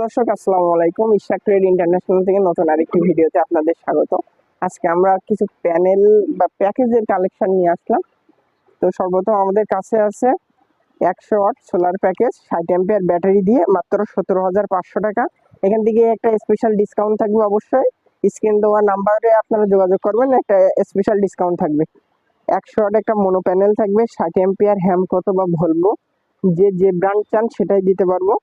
দর্শক আসসালামু আলাইকুম। ইশরাক ট্রেড ইন্টারন্যাশনাল থেকে নতুন আরেকটি ভিডিওতে আপনাদের স্বাগত। আজকে আমরা কিছু প্যানেল বা প্যাকেজের কালেকশন নিয়ে আসলাম। তো সর্বপ্রথম আমাদের কাছে আছে 100 watt solar package 60 ampere battery দিয়ে মাত্র 17,500 টাকা। এখান থেকে একটা স্পেশাল ডিসকাউন্ট থাকবে, অবশ্যই স্ক্রিন দেওয়া নাম্বারে আপনারা যোগাযোগ করবেন, একটা স্পেশাল ডিসকাউন্ট থাকবে। 100 ওয়াট একটা মোনো প্যানেল থাকবে, 60 অ্যাম্পিয়ার হ্যামকো অথবা ভলভো, যে ব্র্যান্ড চান সেটাই দিতে পারবো।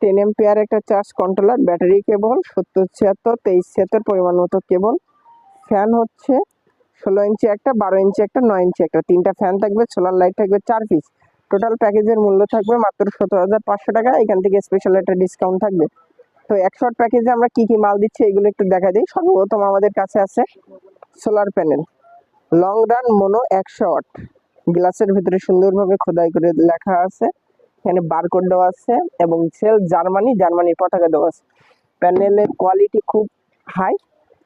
10 এম্পিয়ার একটা চার্জ কন্ট্রোলার, ব্যাটারি কেবল 7076 2376 পরিমাণ মতো কেবল। ফ্যান হচ্ছে 16 ইঞ্চি একটা, 12 ইঞ্চি একটা, 9 ইঞ্চি একটা, তিনটা ফ্যান থাকবে। সোলার লাইট থাকবে 4 পিস। টোটাল প্যাকেজের মূল্য থাকবে মাত্র 17,500 টাকা। এখান থেকে স্পেশাল একটা ডিসকাউন্ট থাকবে। তো 100 প্যাকেজে আমরা কি কি মাল দিচ্ছি এগুলো একটু দেখা দিই। সর্বপ্রথম আমাদের কাছে আছে solar panel long run mono 100 watt, গ্লাসের ভিতরে সুন্দরভাবে খোদাই করে লেখা আছে, এখানে বারকোড দেওয়া আছে এবং সেল জার্মানির পতাকা দেওয়া আছে। প্যানেলের কোয়ালিটি খুব হাই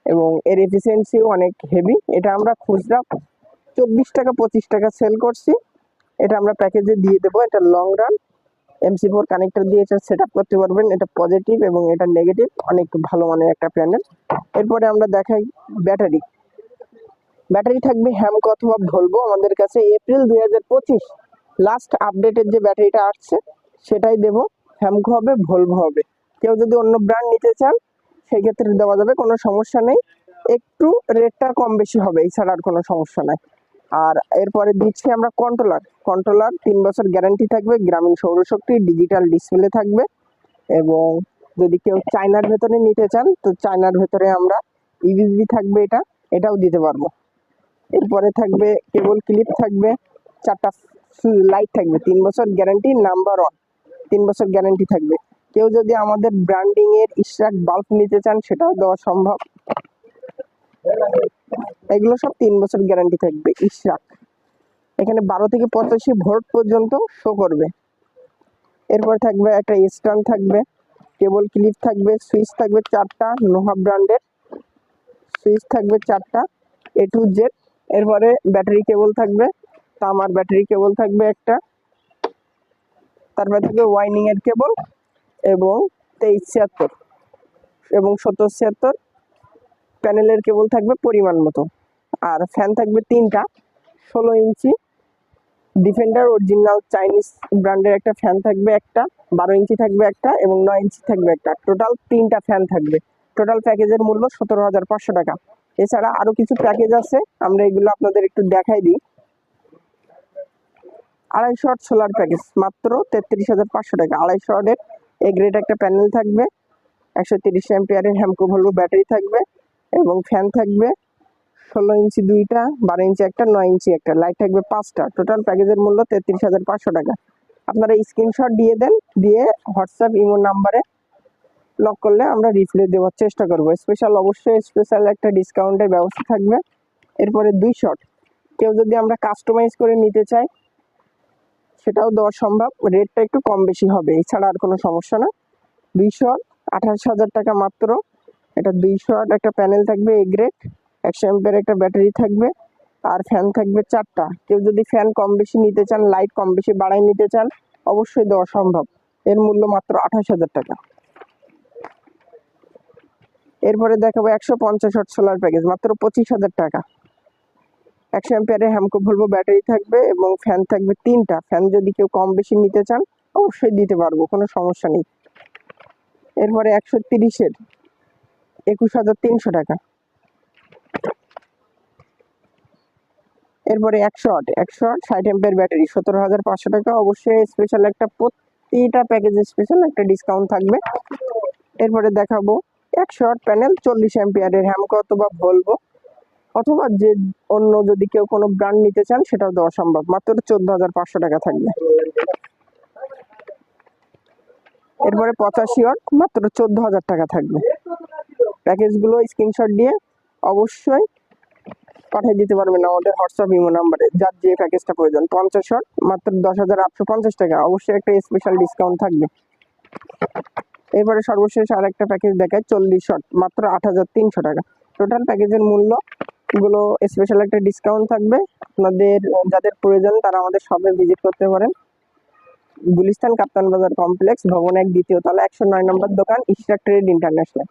এবং এর এফিসিয়েন্সিও অনেক হেভি। এটা আমরা খুচরা 24 টাকা 25 টাকা সেল করছি। এটা আমরা প্যাকেজে দিয়ে দেবো। এটা লং রান MC4 কানেক্টর দিয়ে এটা সেট আপ করতে পারবেন। এটা পজিটিভ এবং এটা নেগেটিভ, অনেক ভালো মানের একটা প্যানেল। এরপরে আমরা দেখাই ব্যাটারি থাকবে হ্যামকো অথবা ভলভো। আমাদের কাছে এপ্রিল 2025 লাস্ট আপডেটের যে ব্যাটারিটা আসছে সেটাই দেব। হ্যামকো হবে, ভলভো হবে। কেউ যদি অন্য ব্র্যান্ড নিতে চান সেই ক্ষেত্রে দেওয়া যাবে, কোনো সমস্যা নেই। একটু রেটটা কম বেশি হবে, এছাড়া আর কোনো সমস্যা নাই। আর এরপরে দিচ্ছি আমরা কন্ট্রোলার 3 বছর গ্যারান্টি থাকবে, গ্রামীণ সৌরশক্তি, ডিজিটাল ডিসপ্লে থাকবে। এবং যদি কেউ চায়নার ভেতরে নিতে চান তো চায়নার ভেতরে আমরা ইউএসবি থাকবে, এটাও দিতে পারবো। এরপরে থাকবে কেবল ক্লিপ থাকবে, 4টা লাইট থাকবে, 3 বছর গ্যারান্টি, নাম্বার 1 3 বছর গ্যারান্টি থাকবে। কেউ যদি আমাদের ব্র্যান্ডিং এর ইশরাক বাল্ব নিতে চান সেটাও দেওয়া সম্ভব। এগুলো সব 3 বছর গ্যারান্টি থাকবে ইশরাক। এখানে 12 থেকে 85 ভোল্ট পর্যন্ত শো করবে। এরপর থাকবে একটা স্ট্যান্ড থাকবে, কেবল ক্লিপ থাকবে, সুইচ থাকবে 4টা, নোহা ব্র্যান্ডের সুইচ থাকবে 4টা A to Z। এরপরে ব্যাটারি কেবল থাকবে, তামার ব্যাটারি কেবল থাকবে একটা, তারপরে থাকবে ওয়াইনিং এর কেবল এবং 2376 এবং 7076 প্যানেলের কেবল থাকবে পরিমাণ মতো। আর ফ্যান থাকবে 3টা, 16 ইঞ্চি ডিফেন্ডার অরিজিনাল চাইনিজ ব্র্যান্ডের একটা ফ্যান থাকবে একটা, 12 ইঞ্চি থাকবে একটা এবং 9 ইঞ্চি থাকবে একটা। টোটাল 3টা ফ্যান থাকবে। টোটাল প্যাকেজের মূল্য 17,500 টাকা। এছাড়া আরো কিছু প্যাকেজ আছে, আমরা এগুলো আপনাদের একটু দেখাই দিই। 250 ওয়াট সোলার প্যাকেজ মাত্র 33,500 টাকা। 250 ওয়াটের এ গ্রেড একটা প্যানেল থাকবে, 130 অ্যাম্পিয়ারের হ্যামকো ভলভো ব্যাটারি থাকবে এবং ফ্যান থাকবে 16 ইঞ্চি 2টা, 12 ইঞ্চি একটা, 9 ইঞ্চি একটা, লাইট থাকবে 5টা। টোটাল প্যাকেজের মূল্য 33,500 টাকা। আপনারা স্ক্রিনশট দিয়ে দেন, দিয়ে হোয়াটসঅ্যাপ ইমো নাম্বারে লক করলে আমরা রিপ্লাই দেওয়ার চেষ্টা করব। অবশ্যই স্পেশাল একটা ডিসকাউন্টের ব্যবস্থা থাকবে। এরপরে 2 শট, কেউ যদি আমরা কাস্টমাইজ করে নিতে চাই সেটাও দেওয়া সম্ভব, রেটটা একটু কম বেশি হবে, এছাড়া আর কোনো সমস্যা না। 28,000 টাকা মাত্র। এটা 200 ওয়াট একটা প্যানেল থাকবে, এ গ্রেড, 100 অ্যাম্পিয়ার একটা ব্যাটারি থাকবে আর ফ্যান থাকবে 4টা। কেউ যদি ফ্যান কম বেশি নিতে চান, লাইট কম বেশি বাড়াই নিতে চান, অবশ্যই দেওয়া সম্ভব। এর মূল্য মাত্র 28,000 টাকা। এরপরে দেখাবো 150 ওয়াট সোলার প্যাকেজ মাত্র 25,000 টাকা। 100 অ্যাম্পিয়ারের হ্যামকো ভলভো ব্যাটারি থাকবে এবং ফ্যান থাকবে 3টা। ফ্যান যদি কেউ কম বেশি নিতে চান অবশ্যই দিতে পারবো, কোনো সমস্যা নেই। এরপরে 130-এর 21,300 টাকা। এরপরে 100 ওয়াট 60 অ্যাম্পিয়ার ব্যাটারি 17,500 টাকা। অবশ্যই স্পেশাল একটা, প্রতিটা প্যাকেজে স্পেশাল একটা ডিসকাউন্ট থাকবে। এরপরে দেখাবো 100 ওয়াট প্যানেল 40 অ্যাম্পিয়ারের হ্যামকো অথবা ভলভো, অথবা যে অন্য যদি কেউ কোনো ব্র্যান্ড নিতে চান সেটাও দেওয়া সম্ভব, মাত্র 14,500 টাকা থাকবে। এরপরে 85 ওয়াট মাত্র 14,000 টাকা থাকবে। প্যাকেজগুলো স্ক্রিনশট দিয়ে অবশ্যই পাঠিয়ে দিতে পারবেন আমাদের হোয়াটসঅ্যাপ ইমো নাম্বারে, যার যে প্যাকেজটা প্রয়োজন। 50 ওয়াট মাত্র 10,850 টাকা। অবশ্যই একটা স্পেশাল ডিসকাউন্ট থাকবে। এরপরে সর্বশেষ আর একটা প্যাকেজ দেখায় 40 ওয়াট মাত্র 8,300 টাকা। টোটাল প্যাকেজের মূল্য গুলো স্পেশাল একটা ডিসকাউন্ট থাকবে। আপনাদের যাদের প্রয়োজন তারা আমাদের শপে ভিজিট করতে পারেন। গুলিস্তান কাপ্তান বাজার কমপ্লেক্স, ভবন 1, দ্বিতীয় তলা, 109 নম্বর দোকান, ইশরাক ট্রেড ইন্টারন্যাশনাল।